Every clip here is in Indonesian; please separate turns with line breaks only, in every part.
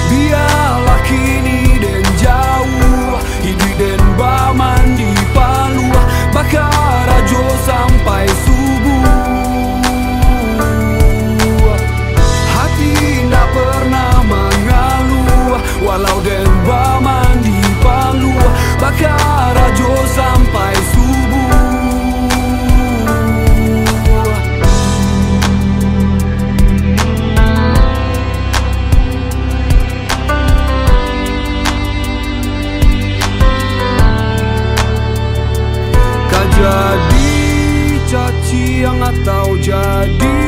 Biarlah kini dan jauh, hidup dan baman di Palu, bakar rajo sampai subuh. Hati tak pernah mengeluh, walau dan baman di Palu, bakar rajo sampai subuh. Jadi cacing atau jadi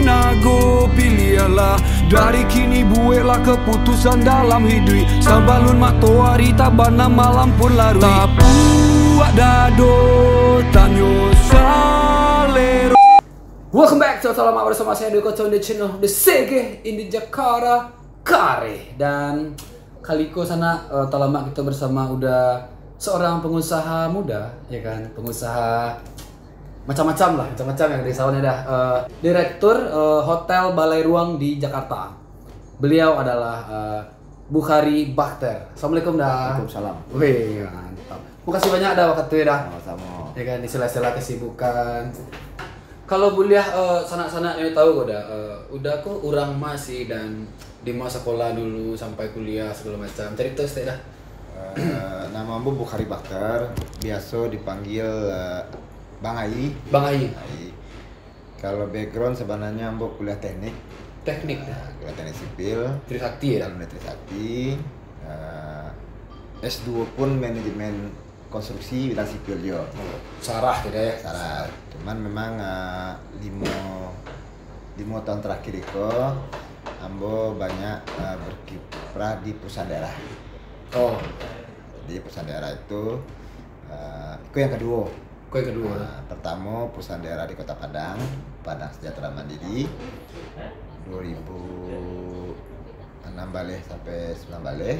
nago, pilihlah dari kini, buatlah keputusan dalam hidup. Sabalun matahari tabana malam pun larui. Tapuak dado tanyo salero.
Welcome back to Selamat bersama saya Dwi Koco di channel The CG in the Jakarta Kare. Dan kali ko sana talamak kita bersama udah seorang pengusaha muda, ya kan, pengusaha macam-macam lah, macam-macam yang dari sawahnya dah. Direktur Hotel Balai Ruang di Jakarta. Beliau adalah Bukhari Bakhter. Assalamualaikum dah.
Waalaikumsalam.
Wih, mantap. Makasih banyak dah waktu dah.
Sama-sama.
Ya kan, di sela-sela kesibukan. Kalau kuliah sanak-sanak yang tahu kok dah. Udah kok orang masih dan di masa sekolah dulu sampai kuliah segala macam. Cerita sedikit dah.
Nama ambo Bukhari Bakhter, biasa dipanggil Bang Ai.
Bang Ai.
Kalau background sebenarnya ambo kuliah teknik.
Teknik dah.
Kuliah teknik sipil.
Trisakti ya.
Alumni Trisakti. S2 pun manajemen konstruksi bidang sipil juga.
Sarah tidak ya.
Sarah. Cuman memang 5 tahun terakhir itu ambo banyak berkiprah di perusahaan daerah.
Oh,
Jadi perusahaan daerah itu yang kedua.
kue kedua.
Pertama perusahaan daerah di Kota Padang, Padang Sejahtera Mandiri, 2006 balik sampai 9 balik.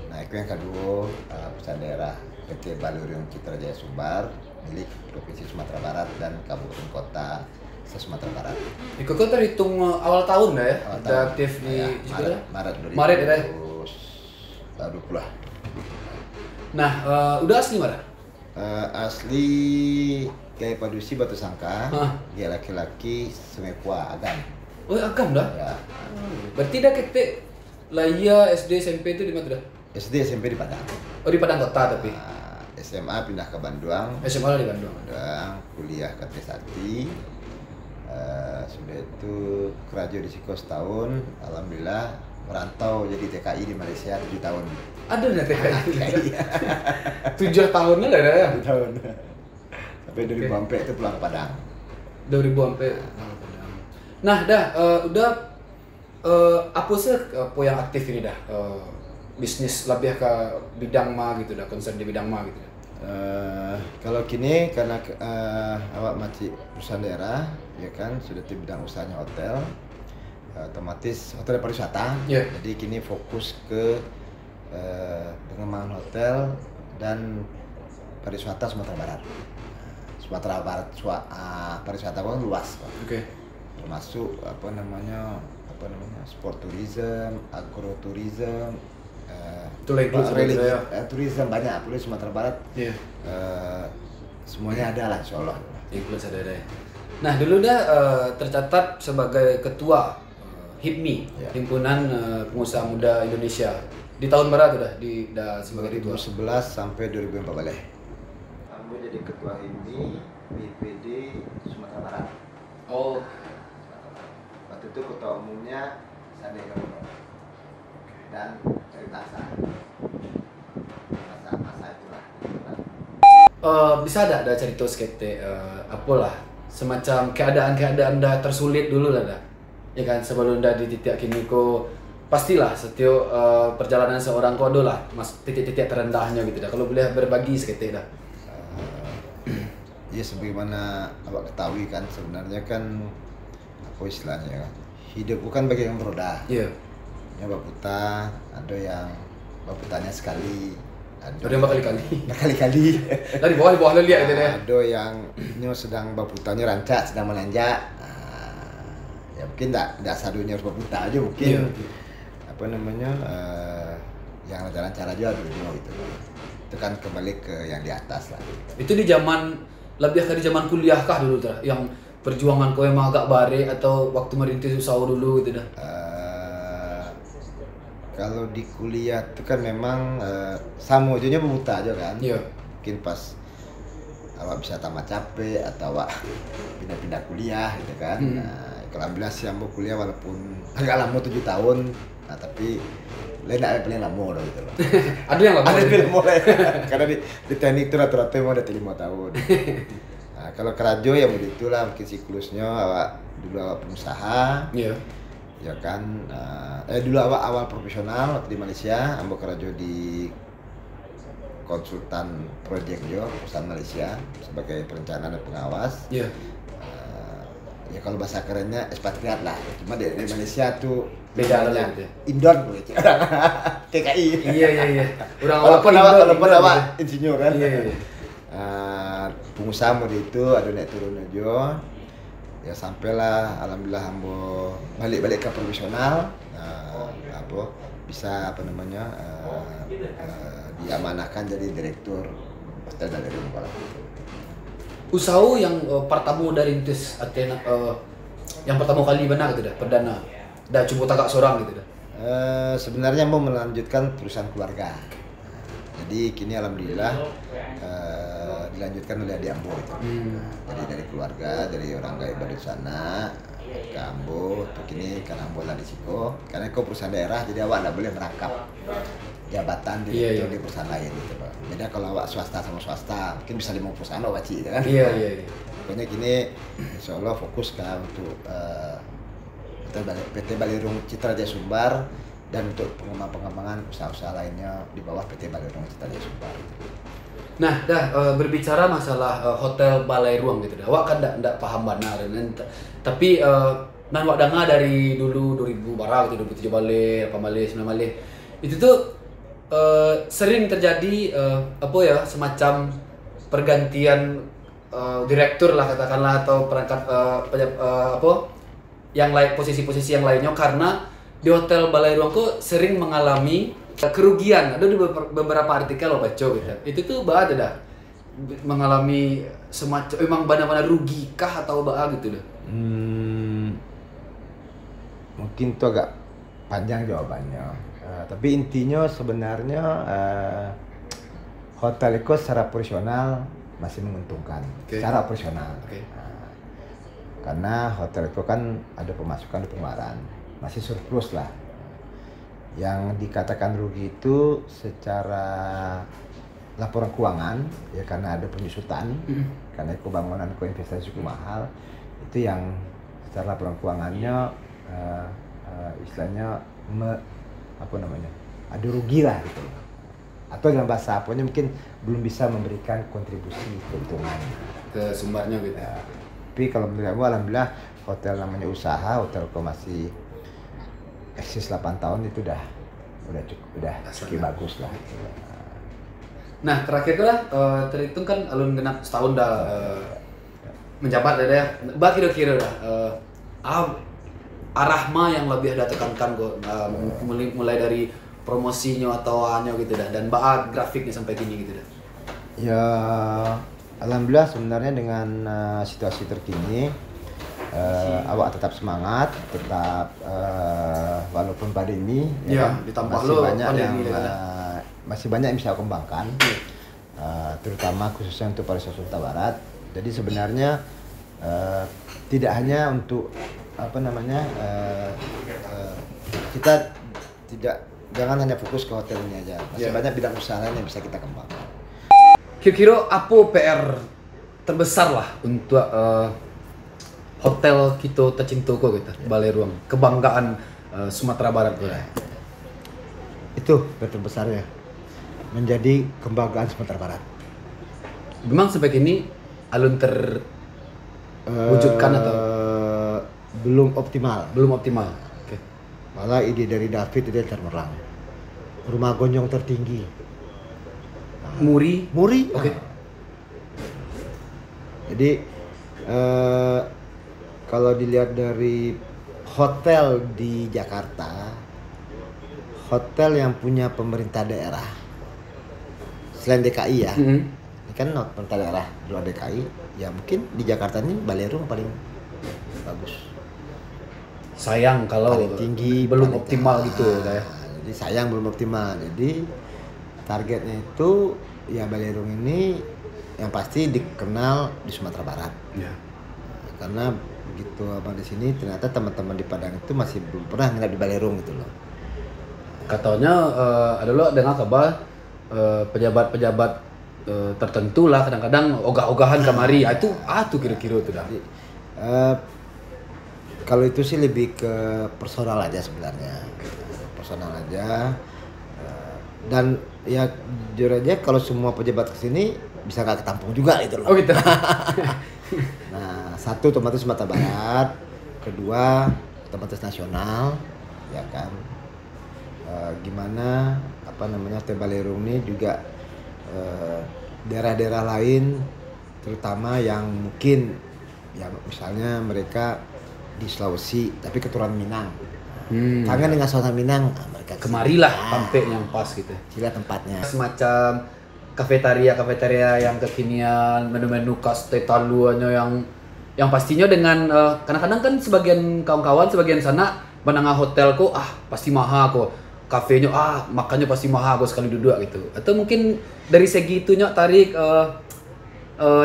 Nah itu yang kedua, perusahaan daerah PT Balurium Citra Jaya Sumbar milik Provinsi Sumatera Barat dan Kabupaten Kota Sumatera Barat.
Ikut kau terhitung awal tahun dah ya.
Awal
Udah
tahun.
aktif di
Ya,
situ dah.
Maret
Maret ya.
2020 lah.
Nah, udah asli mana?
Asli kayak Padusi Batu Sangka,
Hah?
dia laki-laki Semepua Agam.
Oh, agam dah.
Ya.
Berarti dah ketik Laya SD SMP itu di mana dah?
SD SMP di Padang.
Oh, di Padang Kota tapi.
SMA pindah ke Bandung.
SMA lah di Bandung.
Kuliah ke Trisakti. Sudah itu kerja di Siko setahun. Alhamdulillah merantau jadi TKI di Malaysia 7 tahun.
Ada dah TKI. 7 tahun lah dah ya.
7 tahun. Sampai 2004 itu pulang ke Padang.
2000 sampai Padang. Nah, dah udah apa sih apa yang aktif ini dah? Bisnis lebih ke bidang ma gitu dah, concern di bidang ma gitu dah.
Kalau kini karena awak masih perusahaan daerah, ya kan sudah di bidang usahanya hotel, otomatis hotel pariwisata.
Yeah.
Jadi kini fokus ke pengembangan hotel dan pariwisata Sumatera Barat. Sumatera Barat pariwisata kan luas, Pak.
Oke.
Termasuk apa namanya sport tourism, agrotourism.
Itu lagi ya.
Tourism banyak, apalagi Sumatera Barat.
Iya.
Semuanya ada lah, insya Allah.
Plus ada ya. Nah, dulu dah tercatat sebagai ketua HIPMI,
Ya.
Himpunan Pengusaha Muda Indonesia. Di tahun berapa tuh dah sebagai ketua?
2011 sampai 2014 balik. Kamu jadi ketua HIPMI BPD Sumatera Barat.
Oh,
Waktu itu ketua umumnya Sandiaga Uno dan Ceritasa. Masa itulah.
bisa ada cerita skete apalah semacam keadaan dah tersulit dulu lah dah. Ya kan, sebelum dah di titik kini ko pastilah setiap perjalanan seorang kodo lah mas titik-titik terendahnya gitu dah. Kalau boleh berbagi sekete dah.
Ya sebagaimana awak ketahui kan sebenarnya kan apa istilahnya kan, hidup bukan bagaikan roda.
Iya.
Ya baputa, ada yang baputanya sekali,
Ada yang berkali-kali.
berkali-kali.
Dari bawah lo lihat itu deh.
Ada yang sedang baputanya rancak, sedang menanjak. Ya mungkin tidak sadunya harus baputa aja mungkin.
Iya.
apa namanya yang lancar-lancar aja dulu gitu. Itu kan kembali ke yang di atas lah.
Itu di zaman lebih ke di zaman kuliah kah dulu tuh, yang perjuangan kau emang agak bare atau waktu merintis usaha dulu gitu dah?
Kalau di kuliah itu kan memang sama ujungnya buta aja kan.
Iya.
Mungkin pas awak bisa tamat capek atau awak pindah-pindah kuliah gitu kan. Nah, kalau alhamdulillah sih ambo kuliah walaupun agak lama 7 tahun, nah tapi lain ada paling lama gitu loh.
Ada yang lama.
Ada yang mulai karena di teknik itu rata-rata mau ada 5 tahun. Nah, kalau kerajo ya begitulah mungkin siklusnya awak dulu awak pengusaha.
Iya.
Ya kan dulu awal profesional waktu di Malaysia, ambo kerajo di konsultan proyek jo perusahaan Malaysia sebagai perencanaan dan pengawas.
Iya.
Ya kalau bahasa kerennya ekspatriat lah. Cuma di Malaysia tuh
beda lah gitu.
Indon gitu. TKI.
Iya.
Walaupun awak insinyur kan.
Iya.
Pengusaha mode itu ada naik turun aja. Ya sampailah alhamdulillah ambo balik ke profesional. Bisa diamanahkan jadi direktur hotel dan rumah.
Usaha yang pertama dari Intis Athena yang pertama kali benar gitu dah, perdana. Dah coba tagak seorang gitu dah.
Sebenarnya mau melanjutkan perusahaan keluarga. Jadi kini alhamdulillah dilanjutkan oleh adik ambo itu. Jadi dari keluarga, dari orang kaya di sana ke ambo, tuh kini kan ambo lah di Siko. Karena kau perusahaan daerah, jadi awak tidak boleh merangkap jabatan di perusahaan lain gitu Pak. Beda kalau awak swasta sama swasta, mungkin bisa 5 perusahaan awak gitu kan.
Iya.
Pokoknya kini insya Allah fokus kan untuk PT Balirung Citra Jaya Sumbar dan untuk pengembangan usaha-usaha lainnya di bawah PT Balirung Citra Jaya Sumbar.
Nah, berbicara masalah hotel Balai Ruang gitu dah. Awak kan ndak paham benar tapi nan wak danga dari dulu 2000 barang gitu, 2007 balik, 8 balik, 9 balik. Itu tuh sering terjadi semacam pergantian direktur lah katakanlah atau perangkat yang lain, posisi-posisi yang lainnya, karena di hotel Balai Ruang kok sering mengalami kerugian. Ada di beberapa artikel lo baca gitu. Itu tuh ada dah mengalami semacam emang benar-benar rugi kah atau gitu dah.
Mungkin itu agak panjang jawabannya. Tapi intinya sebenarnya hotel itu secara profesional masih menguntungkan. Secara profesional. Karena hotel itu kan ada pemasukan dan pengeluaran, masih surplus lah. Yang dikatakan rugi itu secara laporan keuangan ya, karena ada penyusutan, karena itu bangunan itu investasi cukup mahal. Itu yang secara laporan keuangannya istilahnya ada rugi lah gitu. Atau dalam bahasa apanya mungkin belum bisa memberikan kontribusi keuntungan
ke sumbernya gitu.
Tapi kalau menurut aku alhamdulillah hotel namanya usaha, hotel kok masih eksis 8 tahun itu udah cukup bagus lah.
Nah terakhir lah terhitung kan alun genap setahun dah menjabat dah ya. Bah kira-kira dah arah ma yang lebih ada tekankan kok mulai dari promosinya atau hanya gitu dah, dan grafiknya sampai kini gitu dah.
Ya alhamdulillah sebenarnya dengan situasi terkini awak tetap semangat, tetap walaupun pandemi masih banyak yang bisa kembangkan, terutama khususnya untuk pariwisata Sumatera Barat. Jadi sebenarnya tidak hanya untuk kita jangan hanya fokus ke hotel ini aja, masih banyak bidang usaha lain yang bisa kita kembangkan.
Kira-kira apa PR terbesar lah untuk hotel kita tercinta kok gitu, Balai Ruang, kebanggaan Sumatera Barat tuh.
Itu PR terbesarnya, menjadi kebanggaan Sumatera Barat.
Memang sampai kini alun terwujudkan atau
belum optimal.
Oke.
Malah ide dari David itu cemerlang. Rumah gonjong tertinggi.
Muri.
Oke. Jadi kalau dilihat dari hotel di Jakarta hotel yang punya pemerintah daerah selain DKI ya. Ini kan pemerintah daerah luar DKI, ya mungkin di Jakarta ini Baleirung paling bagus.
Sayang kalau
Paling tinggi,
belum
paling
optimal
tinggi.
gitu ya.
Jadi sayang belum optimal. Jadi targetnya itu ya Baleirung ini yang pasti dikenal di Sumatera Barat.
Ya.
Karena begitu abang di sini ternyata teman-teman di Padang itu masih belum pernah nginap di Baleirung gitu loh.
Katanya ada lo dengar kabar pejabat-pejabat tertentu lah kadang-kadang ogah-ogahan kamari. Itu kira-kira itu dah.
Jadi, kalau itu sih lebih ke personal aja sebenarnya, personal aja. Dan ya jujur aja kalau semua pejabat kesini bisa nggak ketampung juga gitu loh.
Oh gitu.
Nah, satu otomatis Sumatera Barat, kedua otomatis nasional, ya kan. Gimana apa namanya Hotel Baleirung ini juga daerah-daerah lain, terutama yang mungkin ya misalnya mereka di Sulawesi tapi keturunan Minang. Kangen dengan suasana Minang, mereka
Kemarilah tampil yang pas gitu.
Sila tempatnya.
Semacam kafetaria yang kekinian, menu-menu khas Tetaluannya yang pastinya dengan kadang-kadang kan sebagian kawan-kawan sebagian sana menengah hotel kok pasti mahal kok. Kafenya makannya pasti mahal kok sekali duduk gitu. Atau mungkin dari segi itunya tarik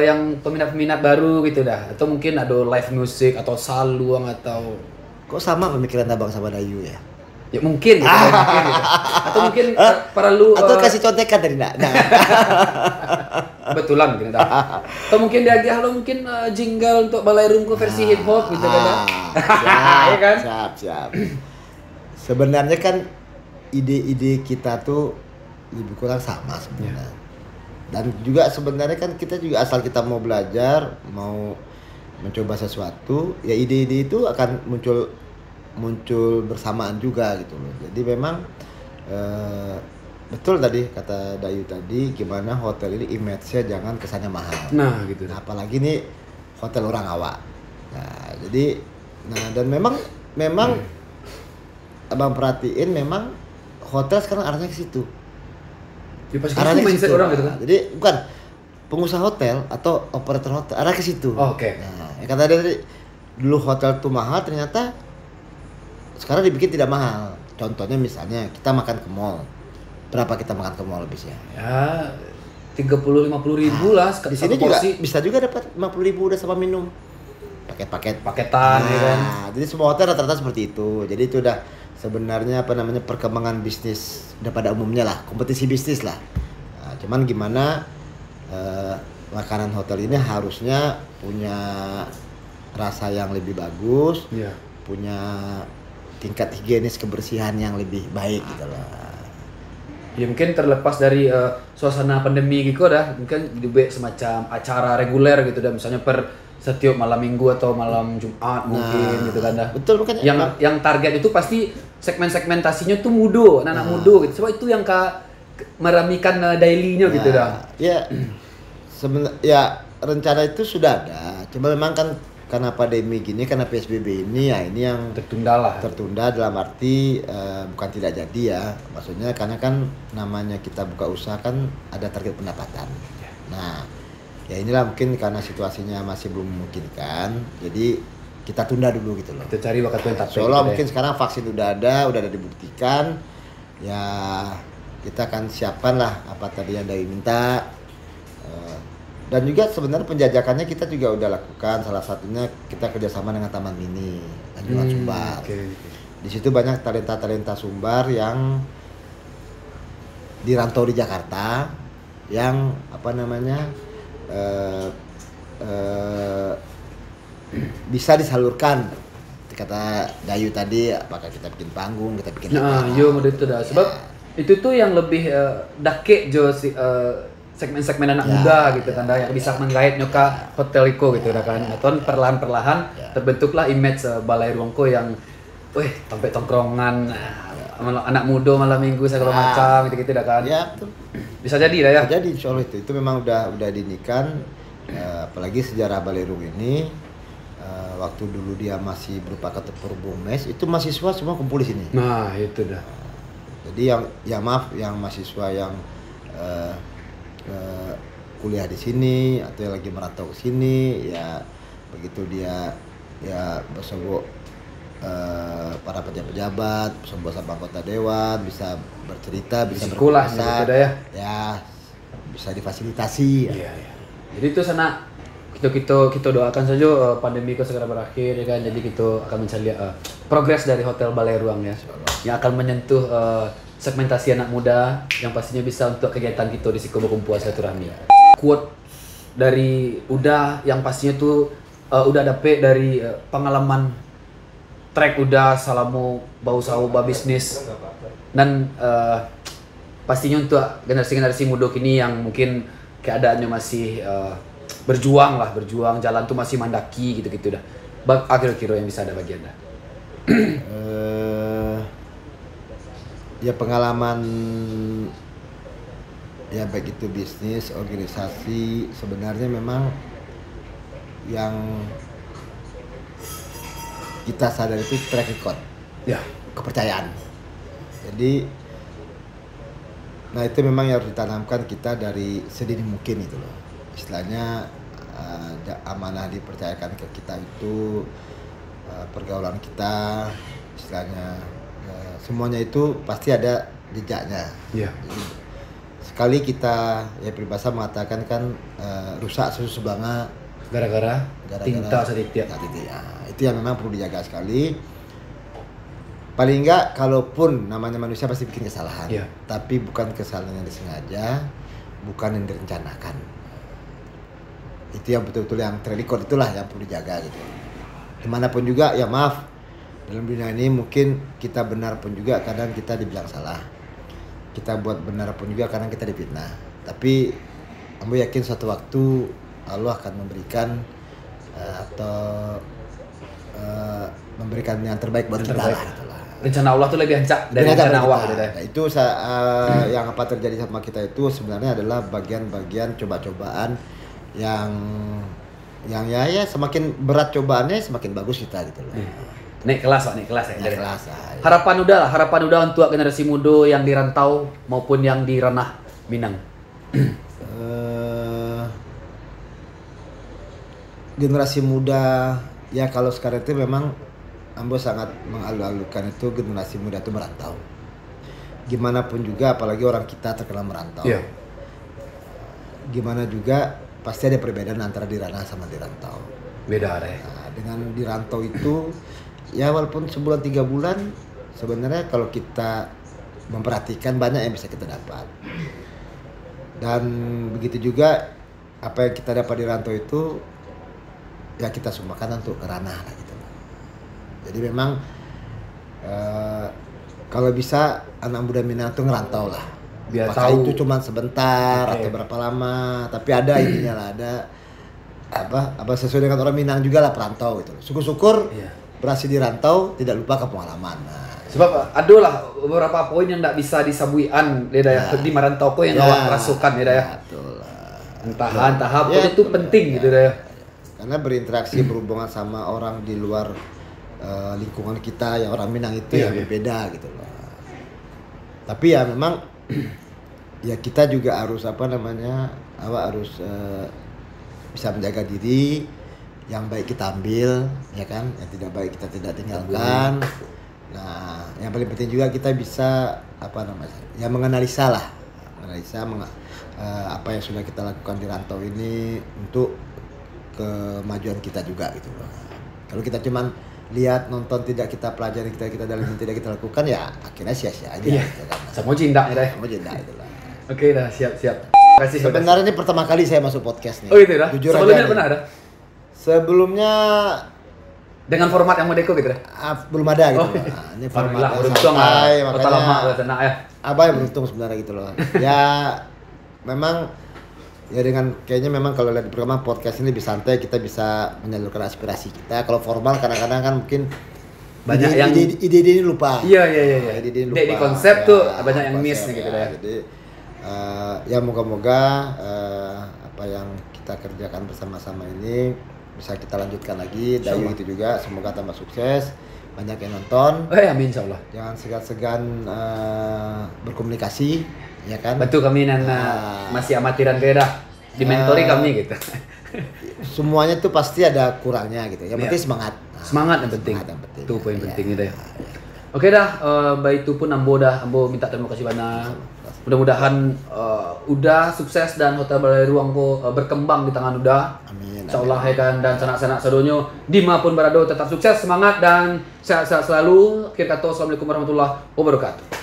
yang peminat-peminat baru gitu dah. Atau mungkin ada live music atau saluang atau
Kok sama pemikiran abang sama Dayu ya?
ya mungkin gitu, mungkin gitu. Atau mungkin perlu
Atau kasih contekan dari nak?
betulan mungkin atau mungkin dia halo mungkin jingle untuk Baleirung versi hip hop gitu kan.
Siap,
Ya kan?
siap. Sebenarnya kan ide-ide kita tuh lebih kurang sama sebenarnya. Dan juga sebenarnya kan kita juga asal kita mau belajar, mau mencoba sesuatu, ya ide-ide itu akan muncul bersamaan juga gitu loh. Jadi memang betul tadi kata Dayu tadi, gimana hotel ini image-nya jangan kesannya mahal.
Nah gitu.
Nah, apalagi ini hotel orang awak. Nah, jadi dan memang abang perhatiin memang hotel sekarang arahnya ke situ.
Ya, pasti
Arahnya ke
mindset
situ.
orang gitu kan.
Nah, jadi bukan pengusaha hotel atau operator hotel arah ke situ.
Oh, oke.
Nah, kata dia tadi dulu hotel tuh mahal, ternyata sekarang dibikin tidak mahal. Contohnya misalnya kita makan ke mall. Berapa kita makan ke mall habisnya?
Ya 30-50 ribu lah
Di sini juga bisa juga dapat 50 ribu udah sama minum.
paketan ya kan.
Jadi semua hotel rata-rata seperti itu. Jadi itu udah sebenarnya perkembangan bisnis udah pada umumnya lah, kompetisi bisnis lah. Nah, cuman gimana makanan hotel ini harusnya punya rasa yang lebih bagus, punya tingkat higienis kebersihan yang lebih baik gitu loh.
Ya mungkin terlepas dari suasana pandemi gitu dah, mungkin dibuat semacam acara reguler gitu dah, misalnya per setiap malam minggu atau malam Jumat mungkin gitu kan dah.
Betul bukan?
Yang target itu pasti segmentasinya tuh mudo, anak mudo gitu. Sebab itu yang meramikan daily-nya gitu dah.
Ya. Sebenarnya rencana itu sudah ada. Cuma memang kan karena pandemi gini, karena PSBB ini ya ini yang tertunda dalam arti bukan tidak jadi ya, maksudnya karena kan namanya kita buka usaha kan ada target pendapatan. Nah ya inilah mungkin karena situasinya masih belum memungkinkan, jadi kita tunda dulu gitu loh.
Kita cari bakat yang
Soalnya mungkin sekarang vaksin udah ada dibuktikan, ya kita akan siapkan lah apa tadi yang dari minta. Dan juga sebenarnya penjajakannya kita juga udah lakukan, salah satunya kita kerjasama dengan Taman Mini Tanjungan Sumbar. Di situ banyak talenta Sumbar yang dirantau di Jakarta, yang bisa disalurkan. Kata Dayu tadi, apakah kita bikin panggung, kita bikin
itu dah. Sebab itu tuh yang lebih dake jo segmen-segmen anak muda gitu kan yang bisa menggait nyoka hotel iko gitu kan. Atau perlahan-perlahan terbentuklah image Baleirung yang sampai tongkrongan anak muda malam minggu segala macam gitu kan.
Ya, betul.
Bisa jadi lah ya.
Jadi insya Allah itu memang udah dinikan, apalagi sejarah Baleirung ini waktu dulu dia masih berupa Ketepur Bungmes, itu mahasiswa semua kumpul di sini.
Nah, itu dah.
Jadi yang maaf yang mahasiswa yang kuliah di sini atau yang lagi merantau ke sini, ya begitu dia ya bersama para pejabat, bersama anggota dewan, bisa bercerita, bisa
sekolah
berkuasa,
gitu
ya bisa difasilitasi.
Iya. Jadi itu sana kita doakan saja pandemi itu segera berakhir ya kan. Jadi kita akan mencari progres dari Hotel Balai Ruang ya, yang akan menyentuh segmentasi anak muda yang pastinya bisa untuk kegiatan kita di Siko berkumpul silaturahmi. Quote dari Uda yang pastinya tuh udah dapet dari pengalaman track Uda selama bau sahabat bisnis, dan pastinya untuk generasi muda kini yang mungkin keadaannya masih berjuang jalan tuh masih mandaki gitu dah. Kira-kira yang bisa ada bagi Anda?
Ya pengalaman ya baik itu bisnis, organisasi, sebenarnya memang yang kita sadar itu track record,
ya,
kepercayaan. Jadi nah itu memang yang harus ditanamkan kita dari sedini mungkin itu loh. Istilahnya amanah dipercayakan ke kita itu, pergaulan kita, istilahnya semuanya itu pasti ada jejaknya.
Iya.
Sekali kita ya peribahasa mengatakan kan rusak susu sebanga
gara-gara tinta setitik.
Itu yang memang perlu dijaga sekali. Paling enggak kalaupun namanya manusia pasti bikin kesalahan, tapi bukan kesalahan yang disengaja, bukan yang direncanakan. Itu yang betul-betul yang terrecord, itulah yang perlu dijaga gitu. Dimanapun juga ya maaf, dalam dunia ini mungkin kita benar pun juga kadang kita dibilang salah, kita buat benar pun juga kadang kita difitnah. Tapi kamu yakin suatu waktu Allah akan memberikan memberikan yang terbaik buat kita lah.
Rencana Allah tuh lebih hancak dari rencana Allah.
Nah, itu yang apa terjadi sama kita itu sebenarnya adalah bagian-bagian coba-cobaan yang ya semakin berat cobaannya semakin bagus kita gitu loh.
Naik kelas ya.
Naik kelas. Ya.
Harapan udah untuk generasi muda yang di rantau maupun yang di ranah Minang.
Generasi muda ya kalau sekarang itu memang Ambo sangat mengalu-alukan itu generasi muda itu merantau. Gimana pun juga apalagi orang kita terkenal merantau.
Yeah.
Gimana juga pasti ada perbedaan antara di ranah sama di rantau.
Beda deh.
Nah, dengan di rantau itu ya walaupun sebulan 3 bulan sebenarnya kalau kita memperhatikan banyak yang bisa kita dapat. Dan begitu juga apa yang kita dapat di rantau itu ya kita sumbangkan untuk ke ranah lah gitu. Jadi memang kalau bisa anak muda Minang tuh ngerantau lah.
Biar
apakah
tahu
itu cuma sebentar atau berapa lama, tapi ada ininya lah, ada apa sesuai dengan orang Minang juga lah perantau gitu. Syukur-syukur berhasil di rantau, tidak lupa ke pengalaman. Nah,
sebab ada lah beberapa poin yang tidak bisa disabuian di merantau poin yang awak rasukan ya.
Betul lah.
Entah poin itu penting gitu ya.
Karena berinteraksi berhubungan sama orang di luar lingkungan kita yang orang Minang itu yang berbeda gitu loh. Tapi ya memang ya kita juga harus harus bisa menjaga diri, yang baik kita ambil ya kan, yang tidak baik kita tidak tinggalkan. Nah, yang paling penting juga kita bisa menganalisa apa yang sudah kita lakukan di rantau ini untuk kemajuan kita juga gitu loh. Kalau kita cuman lihat nonton tidak kita pelajari kita dalam tidak kita lakukan ya akhirnya sia-sia aja. Gitu kan.
Sama cinta ya deh.
Sama cinta itulah.
Oke dah siap. Kasih.
Sebenarnya ini pertama kali saya masuk podcast nih.
Oh itu dah.
Jujur
sebelumnya
aja
pernah ada?
Sebelumnya
dengan format yang modeko gitu dah.
Belum ada gitu. Nah, ini format yang
beruntung
santai,
makanya lama tenang ya.
Abah yang beruntung sebenarnya gitu loh. Ya memang ya dengan kayaknya memang kalau lihat di perkembangan podcast ini lebih santai, kita bisa menyalurkan aspirasi kita. Kalau formal kadang-kadang kan mungkin
banyak yang
ide ini lupa.
Iya.
Ide lupa.
Di konsep tuh banyak yang miss gitu ya.
Jadi ya moga-moga apa yang kita kerjakan bersama-sama ini bisa kita lanjutkan lagi. Dayu itu juga semoga tambah sukses, banyak yang nonton.
Amin insyaallah.
Jangan segan-segan berkomunikasi, ya kan.
Betul kami masih amatiran kayak dah dimentori kami gitu.
Semuanya tuh pasti ada kurangnya gitu. Yang penting semangat.
Semangat yang penting.
Semangat yang penting.
Itu poin penting itu ya. Oke dah, baik itu pun ambo minta terima kasih banyak. Mudah-mudahan udah sukses dan Hotel Balai Ruang berkembang di tangan udah.
Amin.
Insyaallah ya kan, dan sanak-sanak sadonyo Dima pun berado tetap sukses, semangat dan sehat-sehat selalu. Akhir kata, assalamualaikum warahmatullahi wabarakatuh.